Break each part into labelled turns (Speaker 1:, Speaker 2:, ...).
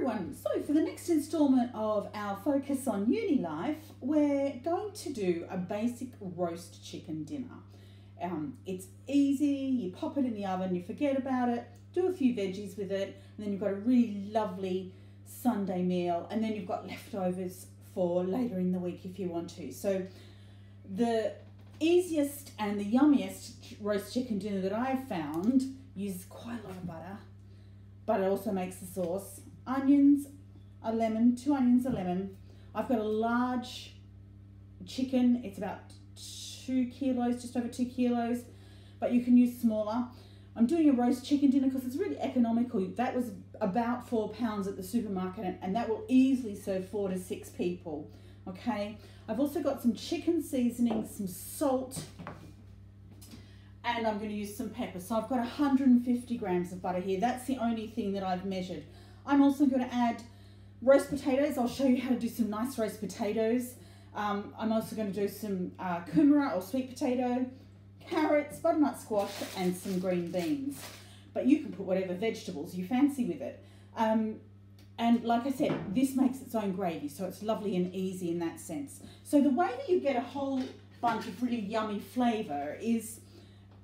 Speaker 1: everyone, so for the next instalment of our Focus on Uni Life, we're going to do a basic roast chicken dinner. It's easy, you pop it in the oven, you forget about it, do a few veggies with it, and then you've got a really lovely Sunday meal, and then you've got leftovers for later in the week if you want to. So the easiest and the yummiest roast chicken dinner that I've found uses quite a lot of butter, but it also makes the sauce. Onions, a lemon, 2 onions, a lemon. I've got a large chicken, it's about 2 kilos, just over 2 kilos, but you can use smaller. I'm doing a roast chicken dinner because it's really economical. That was about £4 at the supermarket, and that will easily serve 4 to 6 people. Okay, I've also got some chicken seasoning, some salt, and I'm going to use some pepper. So I've got 150 grams of butter here. That's the only thing that I've measured. I'm also going to add roast potatoes. I'll show you how to do some nice roast potatoes. I'm also going to do some kumara or sweet potato, carrots, butternut squash, and some green beans. But you can put whatever vegetables you fancy with it. And like I said, this makes its own gravy, so it's lovely and easy in that sense. So the way that you get a whole bunch of really yummy flavour is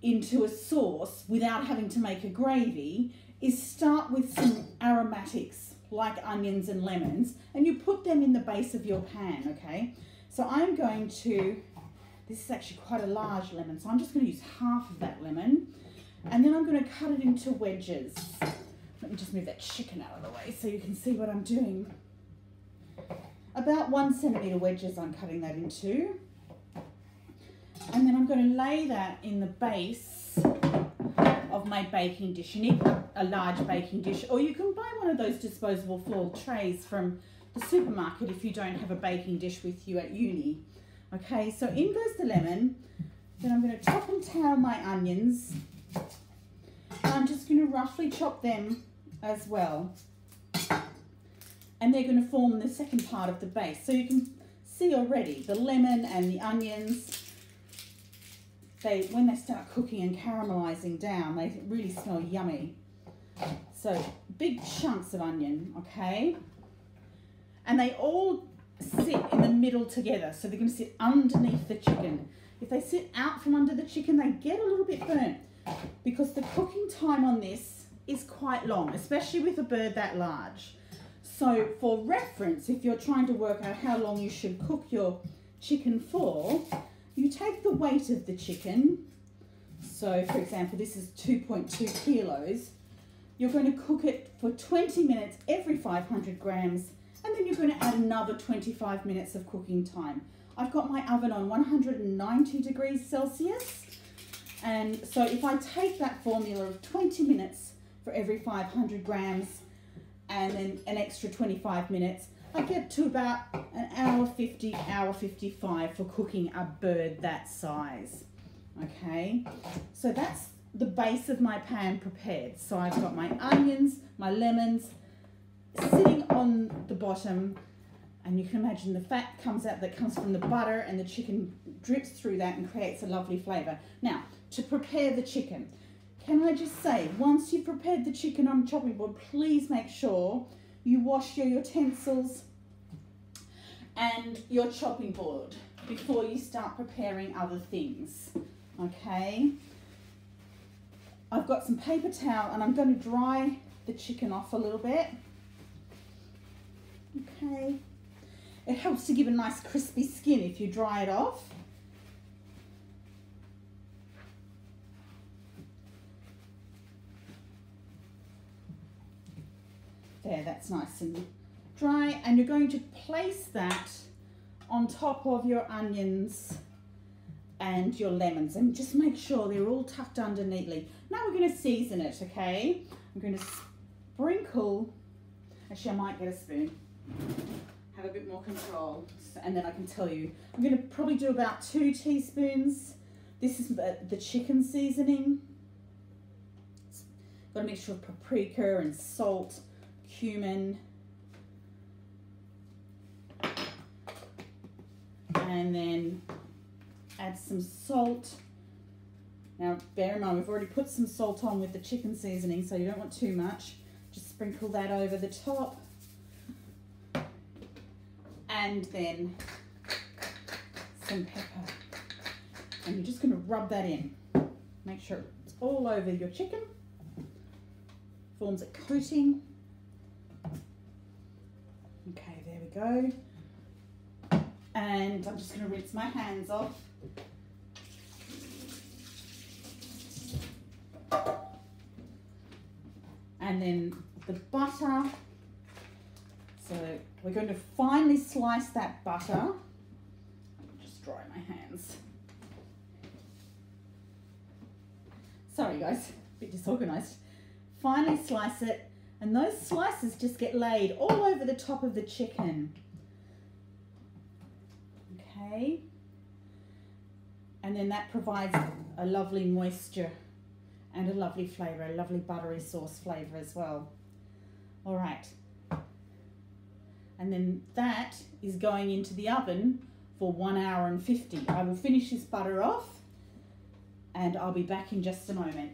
Speaker 1: into a sauce without having to make a gravy is start with some aromatics like onions and lemons, and you put them in the base of your pan, okay? So I'm going to, this is actually quite a large lemon, so I'm just going to use half of that lemon, and then I'm going to cut it into wedges. Let me just move that chicken out of the way so you can see what I'm doing. About 1 centimetre wedges I'm cutting that into. And then I'm going to lay that in the base of my baking dish. You need a large baking dish, or you can buy one of those disposable foil trays from the supermarket if you don't have a baking dish with you at uni. Okay, so in goes the lemon. Then I'm going to top and tail my onions. And I'm just going to roughly chop them as well. And they're going to form the second part of the base. So you can see already the lemon and the onions, when they start cooking and caramelizing down, they really smell yummy. So big chunks of onion, okay? And they all sit in the middle together, so they're going to sit underneath the chicken. If they sit out from under the chicken, they get a little bit burnt because the cooking time on this is quite long, especially with a bird that large. So for reference, if you're trying to work out how long you should cook your chicken for, you take the weight of the chicken. So for example, this is 2.2 kilos. You're going to cook it for 20 minutes every 500 grams, and then you're going to add another 25 minutes of cooking time. I've got my oven on 190 degrees Celsius. And so if I take that formula of 20 minutes for every 500 grams and then an extra 25 minutes, I get to about an hour 50, hour 55 for cooking a bird that size. Okay, so that's the base of my pan prepared. So I've got my onions, my lemons sitting on the bottom, and you can imagine the fat comes out that comes from the butter, and the chicken drips through that and creates a lovely flavour. Now, to prepare the chicken, can I just say, once you've prepared the chicken on a chopping board, please make sure you wash your utensils and your chopping board before you start preparing other things, okay? I've got some paper towel and I'm going to dry the chicken off a little bit, okay? It helps to give a nice crispy skin if you dry it off. There, that's nice and dry, and you're going to place that on top of your onions and your lemons, and just make sure they're all tucked under neatly. Now we're going to season it, okay? I'm going to sprinkle, actually I might get a spoon, have a bit more control, and then I can tell you. I'm going to probably do about 2 teaspoons. This is the chicken seasoning. It's got a mixture of paprika and salt, cumin, and then add some salt. Now bear in mind, we've already put some salt on with the chicken seasoning, so you don't want too much. Just sprinkle that over the top. and then some pepper. And you're just going to rub that in. Make sure it's all over your chicken. Forms a coating. Okay, there we go. And I'm just going to rinse my hands off. And then the butter. So we're going to finely slice that butter. Just dry my hands. Sorry guys, a bit disorganized. Finely slice it, and those slices just get laid all over the top of the chicken. Okay. And then that provides a lovely moisture and a lovely flavour, a lovely buttery sauce flavour as well. All right. And then that is going into the oven for 1 hour and 50. I will finish this butter off and I'll be back in just a moment.